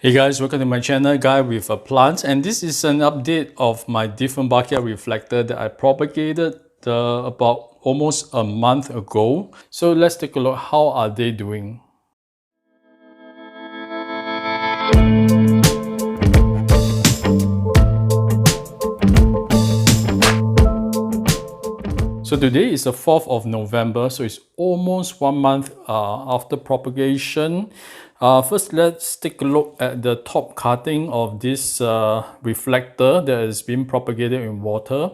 Hey guys, welcome to my channel, Guy with a Plant, and this is an update of my Dieffenbachia reflector that I propagated about almost a month ago. So let's take a look, how are they doing? So today is the 4th of November, so it's almost 1 month after propagation. First, let's take a look at the top cutting of this reflector that has been propagated in water.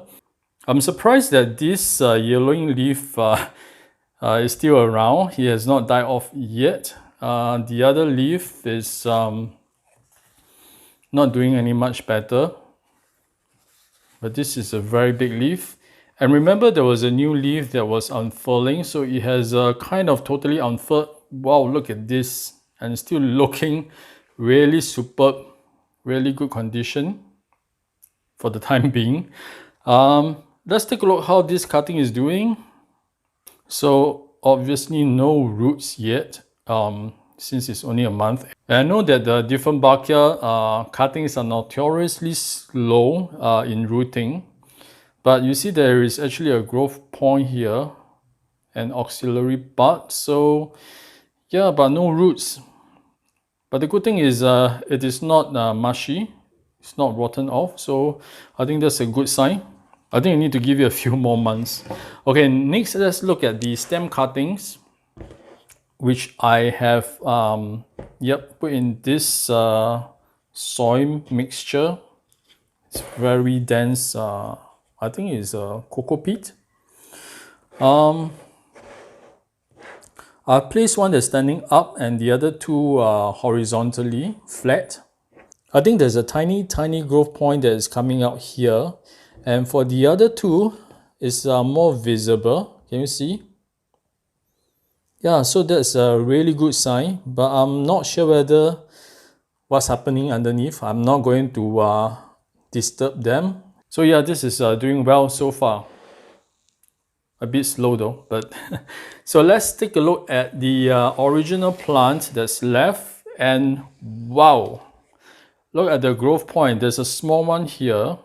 I'm surprised that this yellowing leaf is still around. He has not died off yet. The other leaf is not doing any much better. But this is a very big leaf. And remember, there was a new leaf that was unfurling, so it has kind of totally unfurled. Wow, look at this. And it's still looking really superb, really good condition for the time being. Let's take a look how this cutting is doing. So obviously no roots yet, since it's only a month. And I know that the Dieffenbachia cuttings are notoriously slow in rooting. But you see there is actually a growth point here, an auxiliary bud. So yeah, but no roots. But the good thing is it is not mushy. It's not rotten off. So I think that's a good sign. I think I need to give it a few more months. Okay, next let's look at the stem cuttings, which I have put in this soil mixture. It's very dense. I think it's cocoa peat. I placed one that's standing up and the other two horizontally flat. I think there's a tiny growth point that is coming out here, and for the other two it's more visible. Can you see? Yeah, so that's a really good sign, but I'm not sure whether what's happening underneath. I'm not going to disturb them. So yeah, this is doing well so far. A bit slow though, but so let's take a look at the original plant that's left. And wow, look at the growth point. There's a small one here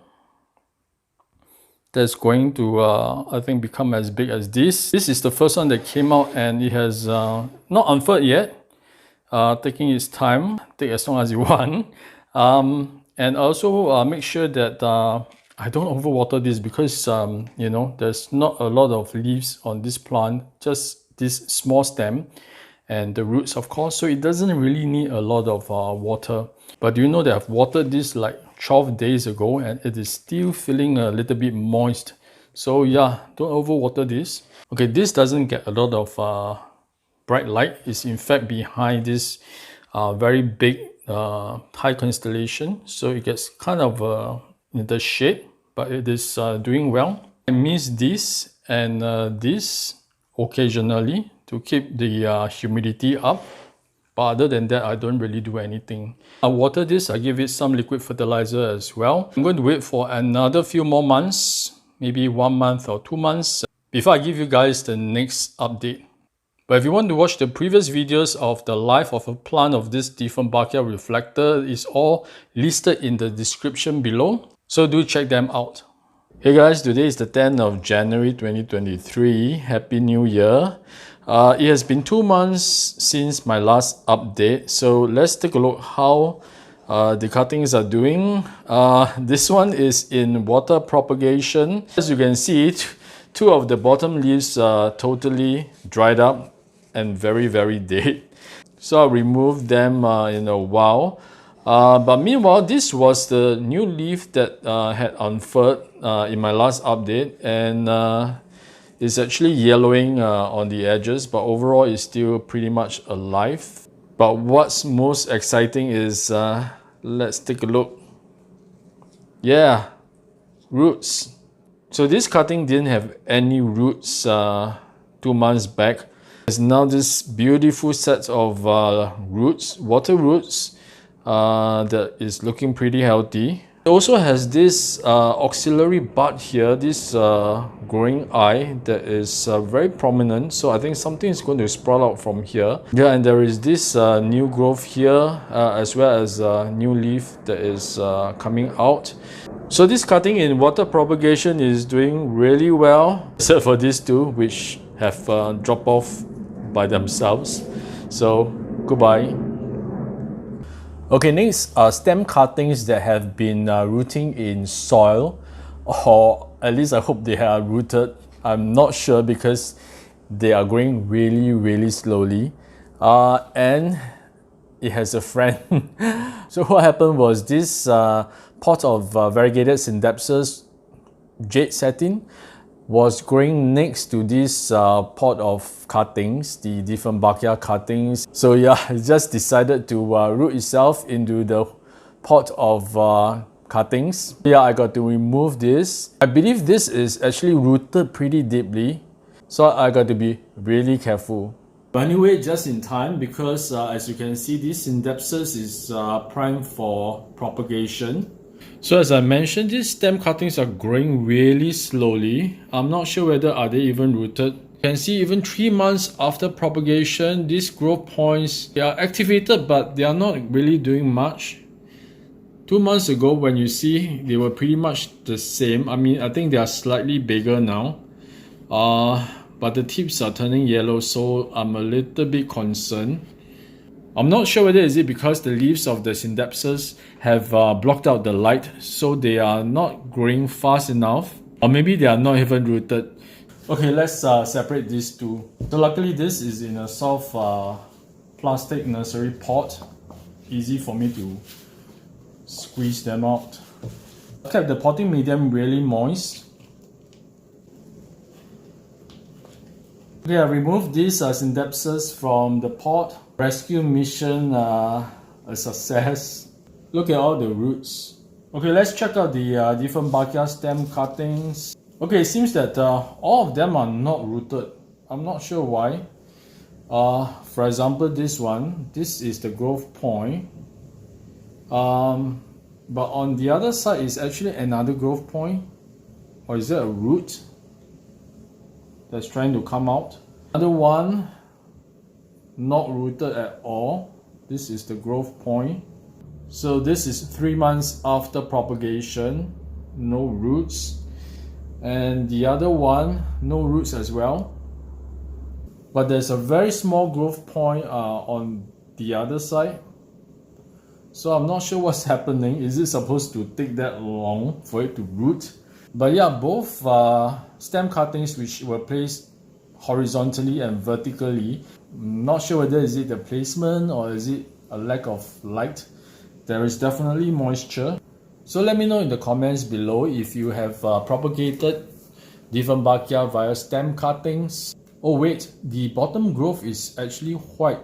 that's going to I think become as big as this. This is the first one that came out, and it has not unfurled yet. Taking its time, take as long as you want. And also make sure that I don't overwater this, because you know, there's not a lot of leaves on this plant, just this small stem and the roots, of course, so it doesn't really need a lot of water. But do you know that I've watered this like 12 days ago and it is still feeling a little bit moist? So yeah, don't overwater this. Okay, this doesn't get a lot of bright light. It's in fact behind this very big high constellation, so it gets kind of in the shade, but it is doing well. I miss this and this occasionally to keep the humidity up, but other than that I don't really do anything. I water this, I give it some liquid fertilizer as well. I'm going to wait for another few more months, maybe 1 month or 2 months, before I give you guys the next update. But if you want to watch the previous videos of the life of a plant of this Dieffenbachia reflector, it's all listed in the description below, so do check them out. Hey guys, today is the 10th of January 2023. Happy New Year. It has been 2 months since my last update, so let's take a look how the cuttings are doing. This one is in water propagation. As you can see, two of the bottom leaves are totally dried up and very dead. So I'll remove them in a while. But meanwhile, this was the new leaf that had unfurled in my last update, and it's actually yellowing on the edges, but overall it's still pretty much alive. But what's most exciting is, let's take a look. Yeah, roots. So this cutting didn't have any roots 2 months back. There's now this beautiful set of roots, water roots, that is looking pretty healthy. It also has this auxiliary bud here, this growing eye that is very prominent. So I think something is going to sprout out from here. Yeah, and there is this new growth here as well as a new leaf that is coming out. So this cutting in water propagation is doing really well, except for these two which have dropped off by themselves. So goodbye. Okay, next are stem cuttings that have been rooting in soil, or at least I hope they are rooted. I'm not sure because they are growing really slowly, and it has a friend. So what happened was this pot of variegated Synapses jade satin was growing next to this pot of cuttings, the Dieffenbachia cuttings. So yeah, it just decided to root itself into the pot of cuttings. Yeah, I got to remove this. I believe this is actually rooted pretty deeply, so I got to be really careful. But anyway, just in time, because as you can see, this Synapses is primed for propagation. So as I mentioned, these stem cuttings are growing really slowly. I'm not sure whether are they even rooted. You can see even 3 months after propagation, these growth points, they are activated, but they are not really doing much. 2 months ago, when you see, they were pretty much the same. I mean, I think they are slightly bigger now. But the tips are turning yellow, so I'm a little bit concerned. I'm not sure whether is it because the leaves of the Synapses have blocked out the light, so they are not growing fast enough, or maybe they are not even rooted. Okay, let's separate these two. So luckily this is in a soft plastic nursery pot. Easy for me to squeeze them out. I kept the potting medium really moist. Okay, I removed these Synapses from the pot. Rescue mission a success. Look at all the roots. Okay, let's check out the Dieffenbachia stem cuttings. Okay, it seems that all of them are not rooted. I'm not sure why. For example, this one, this is the growth point. But on the other side is actually another growth point. Or is it a root that's trying to come out? Another one, not rooted at all. This is the growth point. So this is 3 months after propagation, no roots. And the other one, no roots as well. But there's a very small growth point on the other side. So I'm not sure what's happening. Is it supposed to take that long for it to root? But yeah, both stem cuttings which were placed horizontally and vertically. I'm not sure whether is it the placement or is it a lack of light. There is definitely moisture. So let me know in the comments below if you have propagated Dieffenbachia via stem cuttings. Oh wait, the bottom growth is actually white.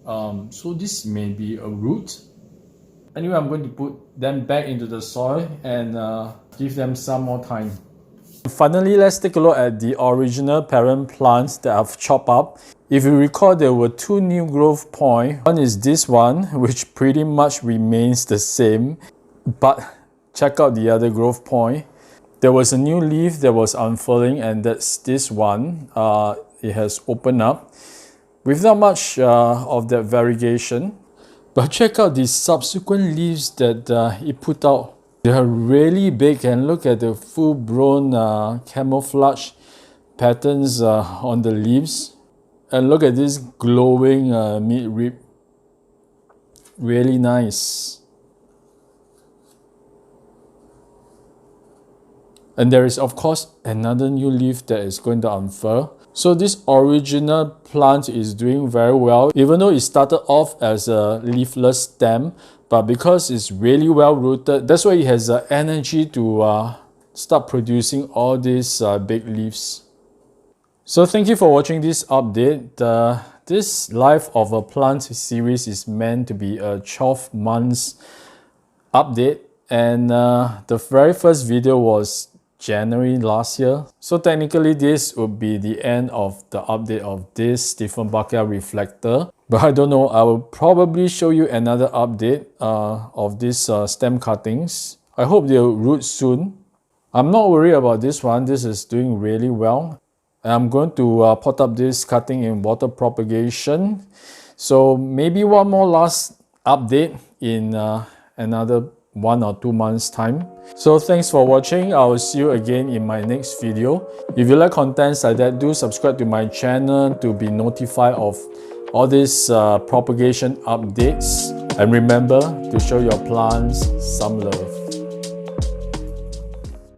So this may be a root. Anyway, I'm going to put them back into the soil and give them some more time. Finally, let's take a look at the original parent plants that I've chopped up. If you recall, there were two new growth points. One is this one, which pretty much remains the same. But check out the other growth point. There was a new leaf that was unfurling, and that's this one. It has opened up without much of that variegation. But check out the subsequent leaves that it put out. They are really big, and look at the full-blown camouflage patterns on the leaves. And look at this glowing midrib. Really nice. And there is of course another new leaf that is going to unfurl. So this original plant is doing very well, even though it started off as a leafless stem, but because it's really well rooted, that's why it has the energy to start producing all these big leaves. So thank you for watching this update. This Life of a Plant series is meant to be a 12 months update, and the very first video was January last year. So technically this would be the end of the update of this Dieffenbachia reflector. But I don't know, I will probably show you another update of these stem cuttings I hope they'll root soon. I'm not worried about this one. This is doing really well. I'm going to pot up this cutting in water propagation. So maybe one more last update in another 1 or 2 months time. So thanks for watching. I will see you again in my next video. If you like contents like that, do subscribe to my channel to be notified of all these propagation updates. And remember to show your plants some love.